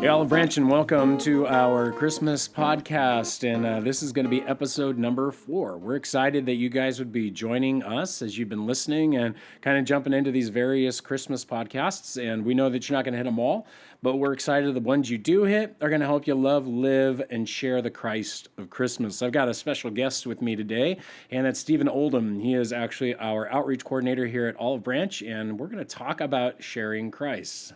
Hey, Olive Branch, and welcome to our Christmas podcast. And this is going to be episode number 4. We're excited that you guys would be joining us as you've been listening and kind of jumping into these various Christmas podcasts. And we know that you're not going to hit them all, but we're excited the ones you do hit are going to help you love, live, and share the Christ of Christmas. I've got a special guest with me today, and that's Stephen Oldham. He is actually our outreach coordinator here at Olive Branch, and we're going to talk about sharing Christ.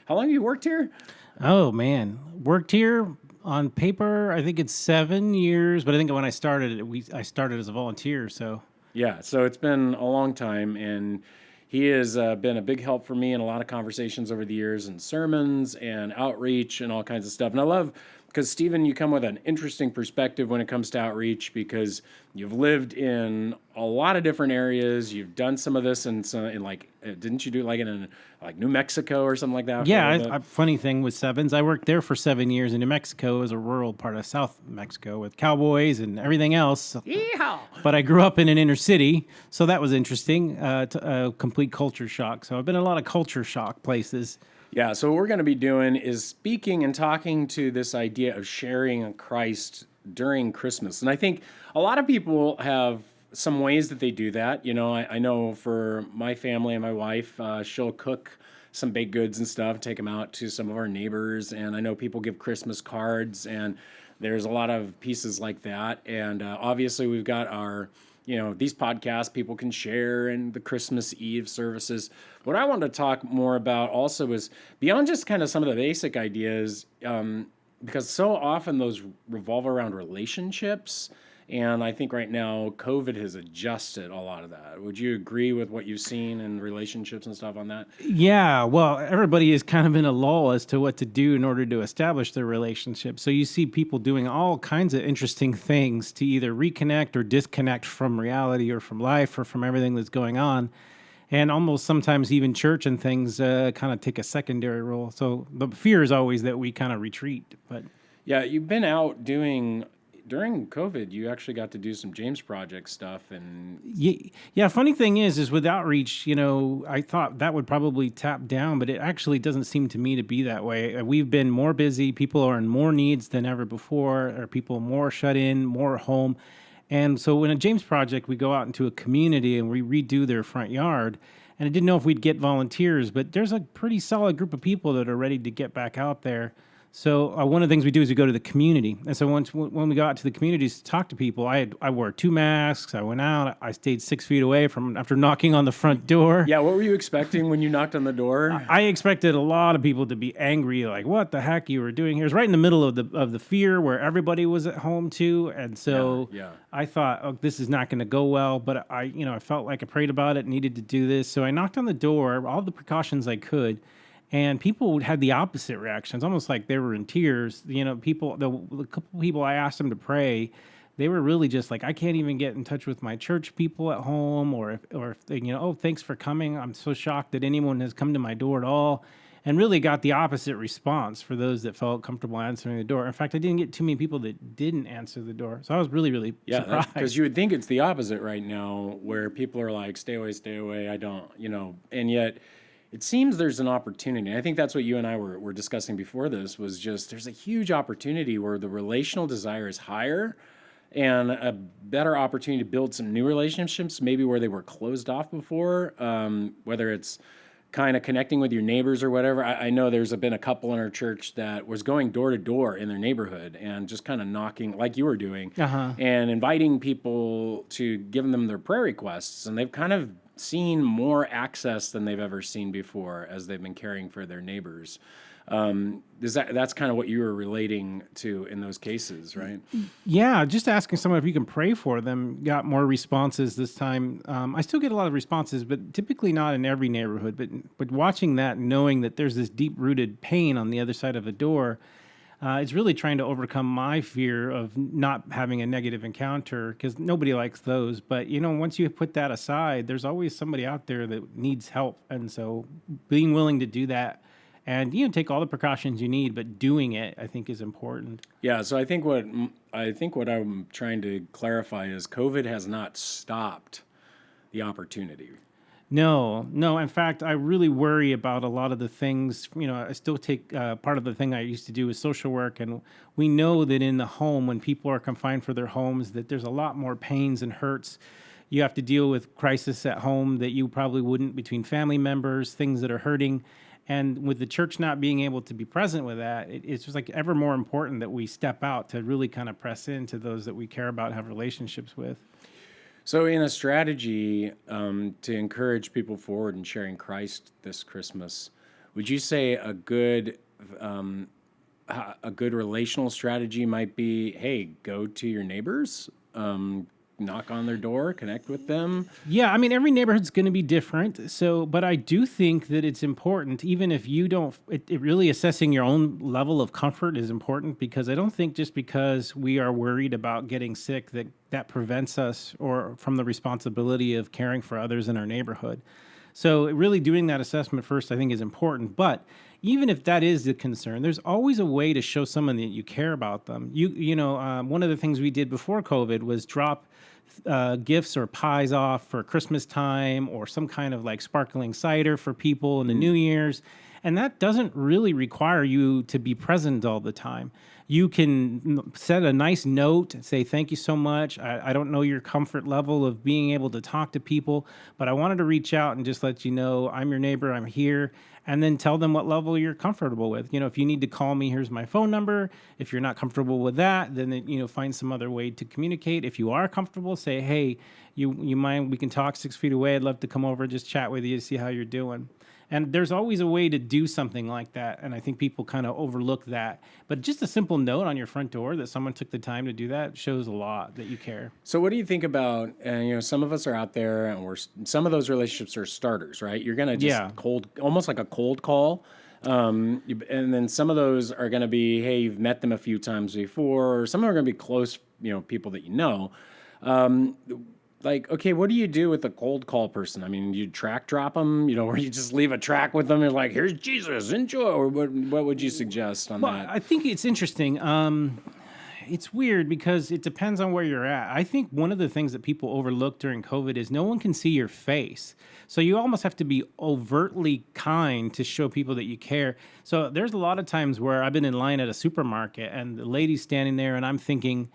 How long have you worked here? Oh, man. Worked here on paper, I think it's 7 years, but I think when I started, I started as a volunteer, so. Yeah, so it's been a long time, and he has been a big help for me in a lot of conversations over the years and sermons and outreach and all kinds of stuff. And I love, because Stephen, you come with an interesting perspective when it comes to outreach because you've lived in a lot of different areas. You've done some of this in didn't you do like in New Mexico or something like that? Yeah, funny thing with Sevens, I worked there for 7 years in New Mexico as a rural part of South Mexico with cowboys and everything else. Yeehaw! But I grew up in an inner city, so that was interesting, a complete culture shock. So I've been in a lot of culture shock places. Yeah, so what we're going to be doing is speaking and talking to this idea of sharing Christ during Christmas. And I think a lot of people have some ways that they do that. You know, I know for my family and my wife, she'll cook some baked goods and stuff, take them out to some of our neighbors. And I know people give Christmas cards, and there's a lot of pieces like that. And obviously we've got our... these podcasts people can share and the Christmas Eve services. What I wanted to talk more about also is beyond just kind of some of the basic ideas, because so often those revolve around relationships. And I think right now COVID has adjusted a lot of that. Would you agree with what you've seen in relationships and stuff on that? Yeah, well, everybody is kind of in a lull as to what to do in order to establish their relationship. So you see people doing all kinds of interesting things to either reconnect or disconnect from reality or from life or from everything that's going on. And almost sometimes even church and things kind of take a secondary role. So the fear is always that we kind of retreat. But yeah, you've been out doing... During COVID, you actually got to do some James Project stuff, and yeah. Funny thing is with outreach, I thought that would probably tap down, but it actually doesn't seem to me to be that way. We've been more busy. People are in more needs than ever before. Or people more shut in, more home, and so in a James Project, we go out into a community and we redo their front yard. And I didn't know if we'd get volunteers, but there's a pretty solid group of people that are ready to get back out there. So one of the things we do is we go to the community. And so when we go out to the communities to talk to people, I wore 2 masks. I went out. I stayed 6 feet away after knocking on the front door. Yeah, what were you expecting when you knocked on the door? I expected a lot of people to be angry, like, what the heck you were doing here? It was right in the middle of the fear where everybody was at home too. And so I thought, oh, this is not going to go well. But I felt like I prayed about it, needed to do this. So I knocked on the door, all the precautions I could. And people had the opposite reactions, almost like they were in tears. The couple people I asked them to pray, they were really just like, I can't even get in touch with my church people at home, or if they, oh, thanks for coming. I'm so shocked that anyone has come to my door at all, and really got the opposite response for those that felt comfortable answering the door. In fact, I didn't get too many people that didn't answer the door, so I was really, really surprised. Because you would think it's the opposite right now, where people are like, stay away. I don't, and yet. It seems there's an opportunity. I think that's what you and I were discussing before this, was just there's a huge opportunity where the relational desire is higher and a better opportunity to build some new relationships, maybe where they were closed off before, whether it's kind of connecting with your neighbors or whatever. I know there's been a couple in our church that was going door to door in their neighborhood and just kind of knocking like you were doing and inviting people to give them their prayer requests. And they've kind of seen more access than they've ever seen before as they've been caring for their neighbors. That's kind of what you were relating to in those cases, right? Yeah, just asking someone if you can pray for them got more responses this time. I still get a lot of responses, but typically not in every neighborhood. But watching that, knowing that there's this deep-rooted pain on the other side of a door, it's really trying to overcome my fear of not having a negative encounter, because nobody likes those. But, once you put that aside, there's always somebody out there that needs help. And so being willing to do that and, take all the precautions you need, but doing it, I think, is important. Yeah, so I think what I'm trying to clarify is COVID has not stopped the opportunity. No, no. In fact, I really worry about a lot of the things. I still take part of the thing I used to do is social work, and we know that in the home, when people are confined for their homes, that there's a lot more pains and hurts. You have to deal with crisis at home that you probably wouldn't between family members, things that are hurting. And with the church not being able to be present with that, it's just like ever more important that we step out to really kind of press into those that we care about and have relationships with. So, in a strategy to encourage people forward in sharing Christ this Christmas, would you say um, a good relational strategy might be, hey, go to your neighbors, knock on their door, connect with them? Yeah, I mean, every neighborhood's going to be different. So, but I do think that it's important, even if you don't, it really assessing your own level of comfort is important because I don't think just because we are worried about getting sick that prevents us or from the responsibility of caring for others in our neighborhood. So, really doing that assessment first, I think, is important. But even if that is the concern, there's always a way to show someone that you care about them. One of the things we did before COVID was drop gifts or pies off for Christmas time or some kind of like sparkling cider for people in the New Year's. And that doesn't really require you to be present all the time. You can set a nice note and say, thank you so much. I don't know your comfort level of being able to talk to people, but I wanted to reach out and just let you know I'm your neighbor, I'm here. And then tell them what level you're comfortable with. If you need to call me, here's my phone number. If you're not comfortable with that, then find some other way to communicate. If you are comfortable, say, hey, you mind? We can talk 6 feet away. I'd love to come over, just chat with you, see how you're doing. And there's always a way to do something like that. And I think people kind of overlook that. But just a simple note on your front door that someone took the time to do that shows a lot that you care. So, what do you think about? Some of us are out there, and some of those relationships are starters, right? You're gonna just almost like a cold call, and then some of those are gonna be, hey, you've met them a few times before, or some are gonna be close, people that you know. Um, like, okay, what do you do with a cold call person? I mean, you track drop them, or you just leave a track with them and like, here's Jesus, enjoy, or what would you suggest on that? I think it's interesting. It's weird because it depends on where you're at. I think one of the things that people overlook during COVID is no one can see your face. So you almost have to be overtly kind to show people that you care. So there's a lot of times where I've been in line at a supermarket and the lady's standing there and I'm thinking,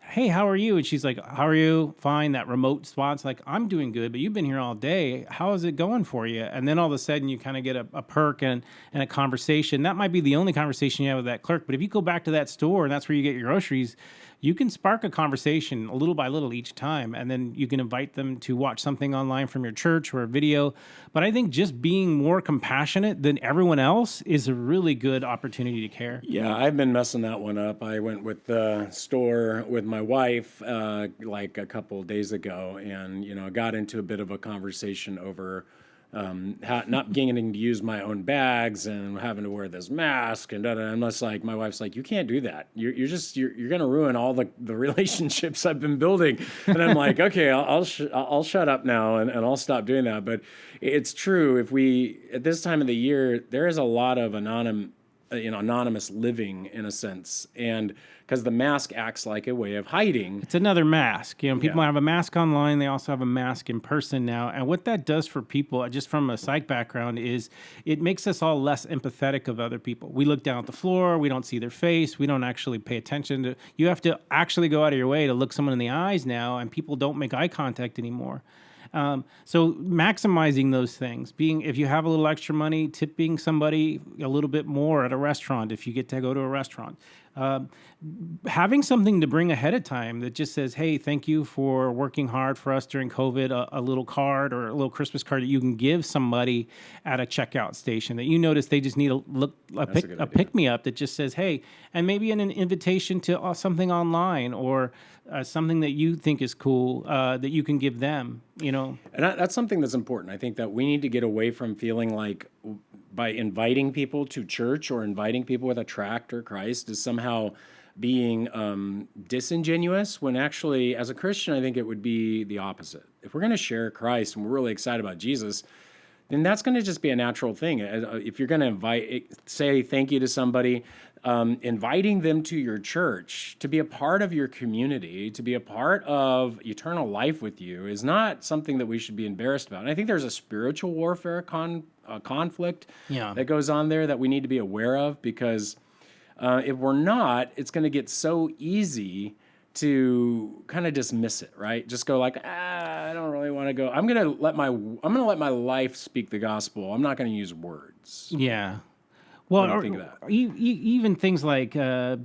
hey, how are you? And she's like, how are you? Fine. That remote response, like, I'm doing good, but you've been here all day. How is it going for you? And then all of a sudden you kind of get a perk and a conversation. That might be the only conversation you have with that clerk. But if you go back to that store and that's where you get your groceries, you can spark a conversation a little by little each time. And then you can invite them to watch something online from your church or a video. But I think just being more compassionate than everyone else is a really good opportunity to care. Yeah, I've been messing that one up. I went with the store with my wife like a couple of days ago and, got into a bit of a conversation over not getting to use my own bags and having to wear this mask and unless like my wife's like, you can't do that. You're going to ruin all the relationships I've been building. And I'm like, okay, I'll shut up now and I'll stop doing that. But it's true. If we, at this time of the year, there is a lot of anonymous living in a sense. And because the mask acts like a way of hiding. It's another mask. People have a mask online. They also have a mask in person now. And what that does for people, just from a psych background, is it makes us all less empathetic of other people. We look down at the floor. We don't see their face. We don't actually pay attention to. You have to actually go out of your way to look someone in the eyes now, and people don't make eye contact anymore. So maximizing those things, if you have a little extra money, tipping somebody a little bit more at a restaurant if you get to go to a restaurant. Having something to bring ahead of time that just says, hey, thank you for working hard for us during COVID, a little card or a little Christmas card that you can give somebody at a checkout station that you notice they just need a pick-me-up that just says, hey, and maybe an invitation to something online or something that you think is cool that you can give them, And that's something that's important. I think that we need to get away from feeling like by inviting people to church or inviting people with a tract or Christ is somehow being disingenuous, when actually, as a Christian, I think it would be the opposite. If we're going to share Christ and we're really excited about Jesus, then that's going to just be a natural thing. If you're going to say thank you to somebody, inviting them to your church to be a part of your community, to be a part of eternal life with you, is not something that we should be embarrassed about. And I think there's a spiritual warfare conflict that goes on there that we need to be aware of, because if we're not, it's going to get so easy to kind of dismiss it, right? Just go like, I don't really want to go. I'm gonna let my life speak the gospel. I'm not going to use words. Yeah. Well, what do you think of that? Even things like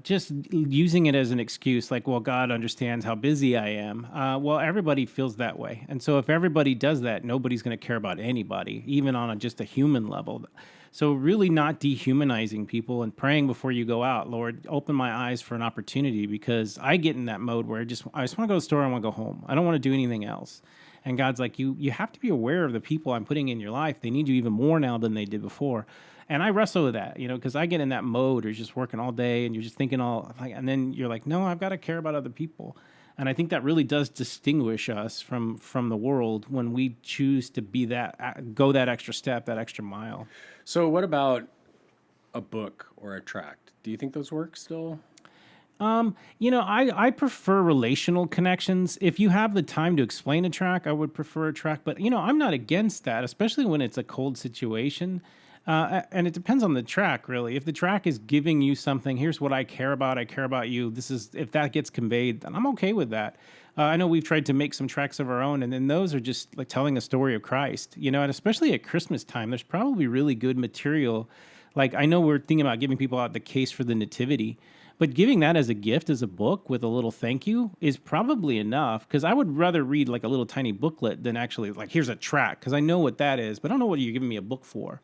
just using it as an excuse, like, well, God understands how busy I am. Well, everybody feels that way. And so if everybody does that, nobody's going to care about anybody, even on just a human level. So really not dehumanizing people and praying before you go out. Lord, open my eyes for an opportunity, because I get in that mode where I just want to go to the store. I want to go home. I don't want to do anything else. And God's like, you have to be aware of the people I'm putting in your life. They need you even more now than they did before. And I wrestle with that, because I get in that mode, or just working all day and you're just thinking and then you're like, no, I've got to care about other people. And I think that really does distinguish us from the world when we choose to go that extra step, that extra mile. So what about a book or a tract? Do you think those work still? I prefer relational connections. If you have the time to explain a tract, I would prefer a tract. But, I'm not against that, especially when it's a cold situation. And it depends on the track, really. If the track is giving you something, here's what I care about you. If that gets conveyed, then I'm okay with that. I know we've tried to make some tracks of our own, and then those are just like telling a story of Christ, and especially at Christmas time, there's probably really good material. Like, I know we're thinking about giving people out the case for the Nativity, but giving that as a gift, as a book with a little thank you, is probably enough, because I would rather read like a little tiny booklet than actually like, here's a tract, because I know what that is, but I don't know what you're giving me a book for.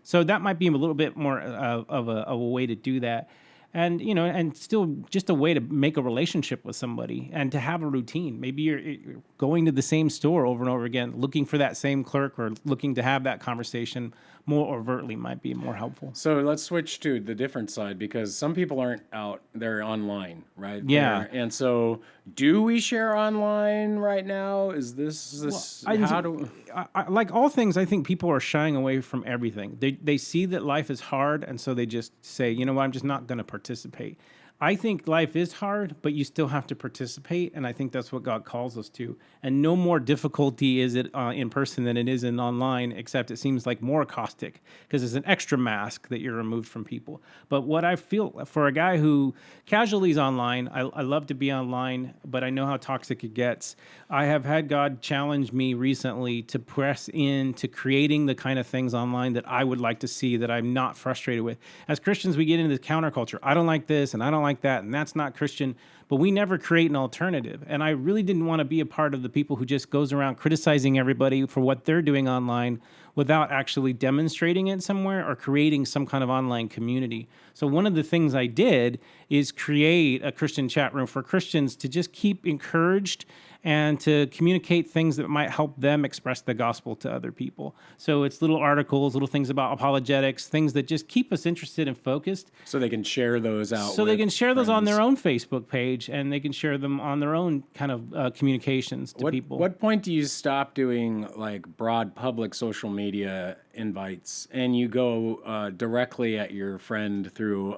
So that might be a little bit more of a way to do that. And, and still just a way to make a relationship with somebody and to have a routine. Maybe you're going to the same store over and over again, looking for that same clerk, or looking to have that conversation more overtly might be more helpful. So let's switch to the different side, because some people aren't out, they're online, right? Yeah. And so do we share online right now? Is this like all things, I think people are shying away from everything. They see that life is hard, and so they just say, you know what, I'm just not going to participate. I think life is hard, but you still have to participate, and I think that's what God calls us to. And no more difficulty is it in person than it is in online, except it seems like more caustic, because it's an extra mask that you're removed from people. But what I feel for a guy who casually is online, I love to be online, but I know how toxic it gets. I have had God challenge me recently to press into creating the kind of things online that I would like to see, that I'm not frustrated with. As Christians, we get into this counterculture. I don't like this, and I don't like that, and that's not Christian, but we never create an alternative. And I really didn't want to be a part of the people who just goes around criticizing everybody for what they're doing online without actually demonstrating it somewhere or creating some kind of online community. So one of the things I did is create a Christian chat room for Christians to just keep encouraged and to communicate things that might help them express the gospel to other people. So it's little articles, little things about apologetics, things that just keep us interested and focused. So they can share those out. So they can share those on their own Facebook page, and they can share them on their own kind of communications to people. What point do you stop doing like broad public social media invites and you go directly at your friend through,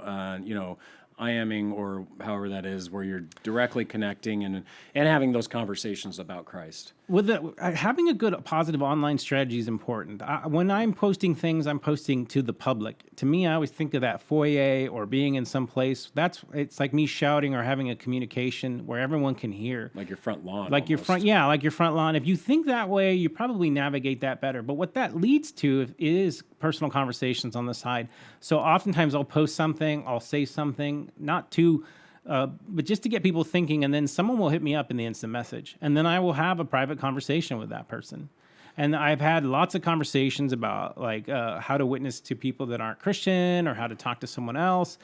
IMing or however that is, where you're directly connecting and having those conversations about Christ? With having a good positive online strategy is important. When I'm posting things, I'm posting to the public. To me, I always think of that foyer or being in some place. It's like me shouting or having a communication where everyone can hear. Like your front lawn. Like your front lawn. If you think that way, you probably navigate that better. But what that leads to is personal conversations on the side. So oftentimes I'll post something, I'll say something, not too... but just to get people thinking, and then someone will hit me up in the instant message, and then I will have a private conversation with that person. And I've had lots of conversations about like how to witness to people that aren't Christian, or how to talk to someone else.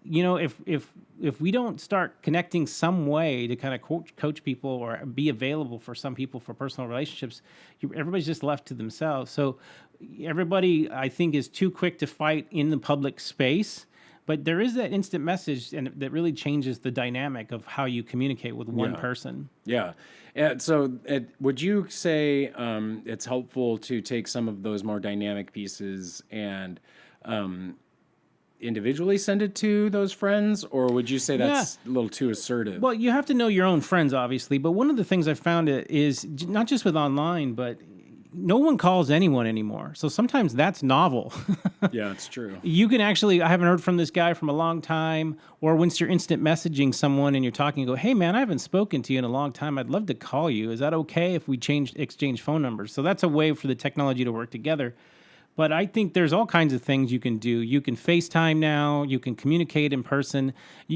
If we don't start connecting some way to kind of coach people or be available for some people for personal relationships, everybody's just left to themselves. So everybody, I think, is too quick to fight in the public space. But there is that instant message, and that really changes the dynamic of how you communicate with one person. Yeah. And so would you say it's helpful to take some of those more dynamic pieces and individually send it to those friends, or would you say that's a little too assertive? Well, you have to know your own friends, obviously. But one of the things I found is not just with online, but no one calls anyone anymore. So sometimes that's novel. Yeah, it's true. You can actually, I haven't heard from this guy from a long time. Or once you're instant messaging someone and you're talking, you go, hey, man, I haven't spoken to you in a long time. I'd love to call you. Is that okay if we exchange phone numbers? So that's a way for the technology to work together. But I think there's all kinds of things you can do. You can FaceTime now. You can communicate in person.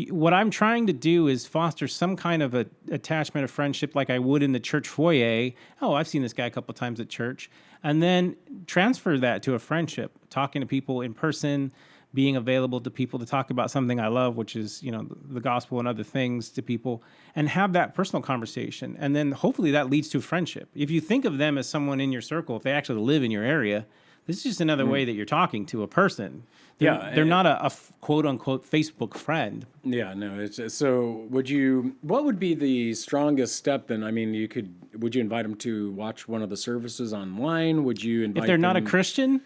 What I'm trying to do is foster some kind of a attachment of friendship like I would in the church foyer. Oh, I've seen this guy a couple of times at church. And then transfer that to a friendship, talking to people in person, being available to people to talk about something I love, which is, the gospel and other things to people, and have that personal conversation. And then hopefully that leads to friendship. If you think of them as someone in your circle, if they actually live in your area, this is just another way that you're talking to a person. They're not a quote unquote Facebook friend. Yeah, no. It's so. What would be the strongest step then? I mean, would you invite them to watch one of the services online? Would you invite if they're not a them? Christian?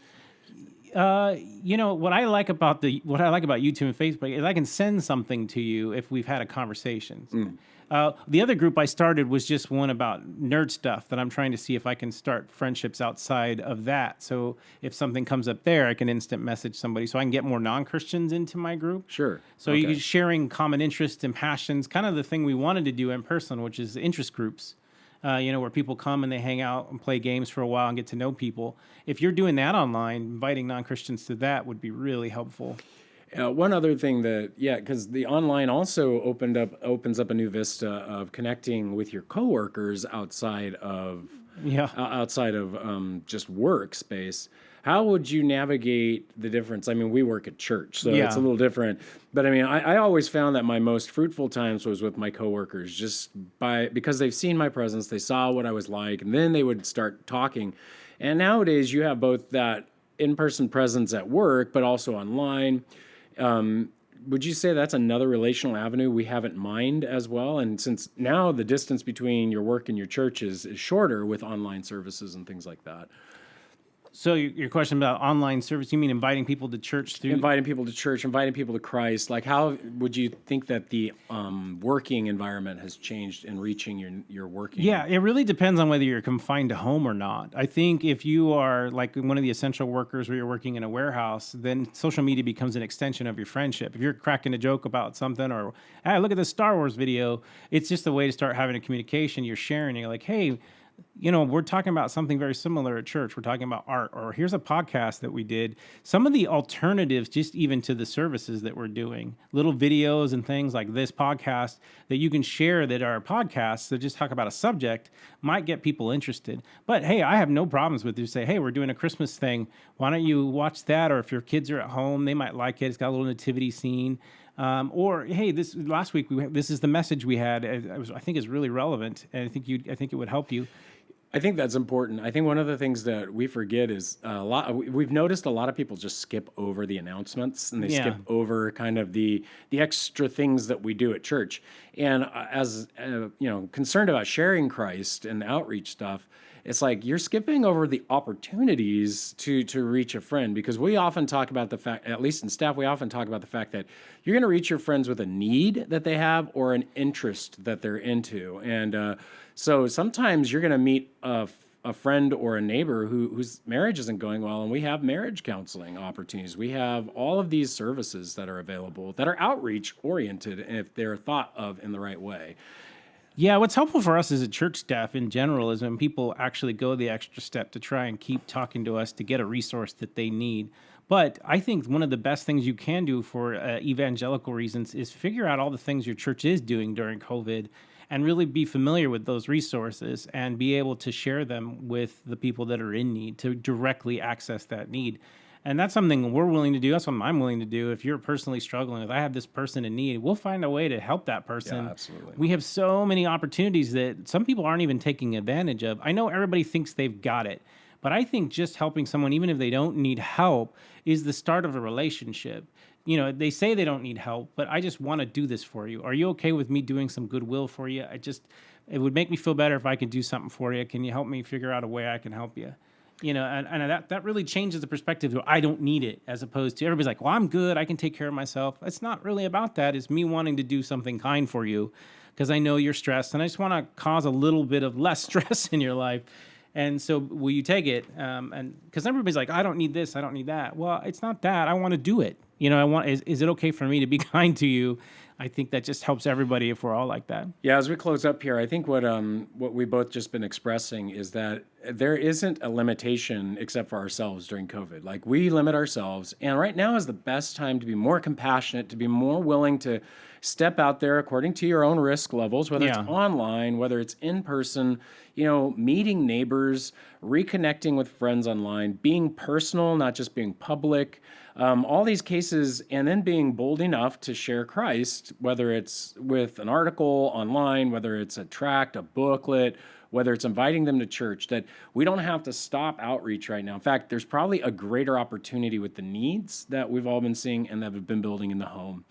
What I like about YouTube and Facebook is I can send something to you if we've had a conversation. The other group I started was just one about nerd stuff that I'm trying to see if I can start friendships outside of that. So if something comes up there, I can instant message somebody so I can get more non-Christians into my group. Sure. So you're sharing common interests and passions, kind of the thing we wanted to do in person, which is interest groups. Where people come and they hang out and play games for a while and get to know people. If you're doing that online, inviting non-Christians to that would be really helpful. One other thing because the online also opens up a new vista of connecting with your coworkers outside of just workspace. How would you navigate the difference? I mean, we work at church, so it's a little different. But I mean, I always found that my most fruitful times was with my coworkers, because they've seen my presence, they saw what I was like, and then they would start talking. And nowadays, you have both that in-person presence at work, but also online. Would you say that's another relational avenue we haven't mined as well? And since now the distance between your work and your church is shorter with online services and things like that. So your question about online service, you mean inviting people to church through? Inviting people to church, inviting people to Christ. Like, how would you think that the working environment has changed in reaching your working? Yeah, it really depends on whether you're confined to home or not. I think if you are like one of the essential workers where you're working in a warehouse, then social media becomes an extension of your friendship. If you're cracking a joke about something or, hey, look at this Star Wars video, it's just a way to start having a communication. You're sharing, you're like, hey, we're talking about something very similar at church. We're talking about art, or here's a podcast that we did. Some of the alternatives, just even to the services that we're doing, little videos and things like this podcast that you can share that are podcasts that just talk about a subject might get people interested. But hey, I have no problems with you say, hey, we're doing a Christmas thing. Why don't you watch that? Or if your kids are at home, they might like it. It's got a little nativity scene. Or hey, this last week this is the message we had. I think is really relevant, and I think it would help you. I think that's important. I think one of the things that we forget is we've noticed a lot of people just skip over the announcements and they skip over kind of the extra things that we do at church. And as concerned about sharing Christ and outreach stuff, it's like you're skipping over the opportunities to reach a friend, because we often talk about the fact, at least in staff, we often talk about the fact that you're going to reach your friends with a need that they have or an interest that they're into. And so sometimes you're going to meet a friend or a neighbor whose marriage isn't going well, and we have marriage counseling opportunities. We have all of these services that are available that are outreach oriented if they're thought of in the right way. Yeah, what's helpful for us as a church staff in general is when people actually go the extra step to try and keep talking to us to get a resource that they need. But I think one of the best things you can do for evangelical reasons is figure out all the things your church is doing during COVID and really be familiar with those resources and be able to share them with the people that are in need to directly access that need. And that's something we're willing to do. That's what I'm willing to do. If you're personally struggling with, I have this person in need, we'll find a way to help that person. Yeah, absolutely. We have so many opportunities that some people aren't even taking advantage of. I know everybody thinks they've got it, But I think just helping someone, even if they don't need help, is the start of a relationship. They say they don't need help, but I just want to do this for you. Are you okay with me doing some goodwill for you? It would make me feel better if I could do something for you. Can you help me figure out a way I can help you? And that really changes the perspective of I don't need it, as opposed to everybody's like, well, I'm good, I can take care of myself. It's not really about that. It's me wanting to do something kind for you because I know you're stressed and I just want to cause a little bit of less stress in your life. And so will you take it? And because everybody's like, I don't need this, I don't need that. Well, it's not that. I want to do it. Is it okay for me to be kind to you? I think that just helps everybody if we're all like that. Yeah, as we close up here, I think what we both just been expressing is that there isn't a limitation except for ourselves during COVID. Like, we limit ourselves, and right now is the best time to be more compassionate, to be more willing to step out there according to your own risk levels, whether it's online, whether it's in person, meeting neighbors, reconnecting with friends online, being personal, not just being public. All these cases, and then being bold enough to share Christ, whether it's with an article online, whether it's a tract, a booklet, whether it's inviting them to church, that we don't have to stop outreach right now. In fact, there's probably a greater opportunity with the needs that we've all been seeing and that have been building in the home.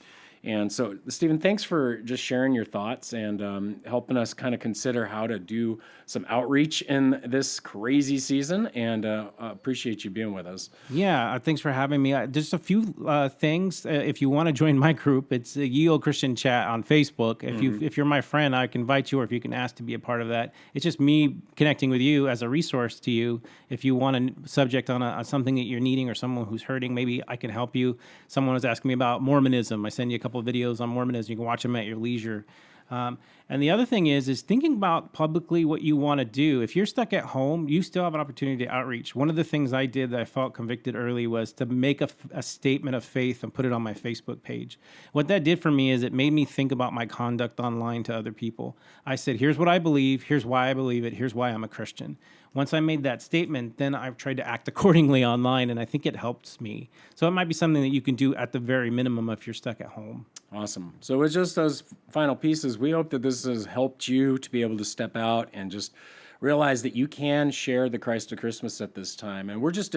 And so, Stephen, thanks for just sharing your thoughts and helping us kind of consider how to do some outreach in this crazy season. And appreciate you being with us. Yeah, thanks for having me. Just a few things. If you want to join my group, it's Ye Olde Christian Chat on Facebook. If you're my friend, I can invite you, or if you can ask to be a part of that. It's just me connecting with you as a resource to you. If you want a subject on something that you're needing or someone who's hurting, maybe I can help you. Someone was asking me about Mormonism. I send you a couple of videos on Mormonism. You can watch them at your leisure. And the other thing is thinking about publicly what you want to do. If you're stuck at home, you still have an opportunity to outreach. One of the things I did that I felt convicted early was to make a statement of faith and put it on my Facebook page. What that did for me is it made me think about my conduct online to other people. I said, here's what I believe, here's why I believe it, here's why I'm a Christian. Once I made that statement, then I've tried to act accordingly online, and I think it helps me. So it might be something that you can do at the very minimum if you're stuck at home. Awesome. So with just those final pieces, we hope that this has helped you to be able to step out and just realize that you can share the Christ of Christmas at this time. And we're just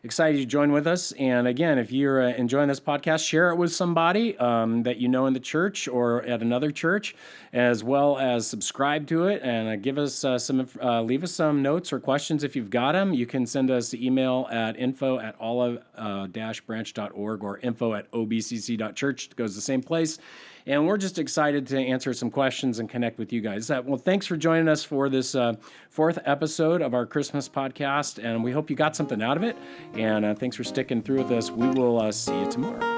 excited you join with us. And again, if you're enjoying this podcast, share it with somebody that you know in the church or at another church, as well as subscribe to it and give us leave us some notes or questions if you've got them. You can send us an email at info@olive-branch.org or info@obcc.church. It goes the same place. And we're just excited to answer some questions and connect with you guys. Well, thanks for joining us for this fourth episode of our Christmas podcast, and we hope you got something out of it. And thanks for sticking through with us. We will see you tomorrow.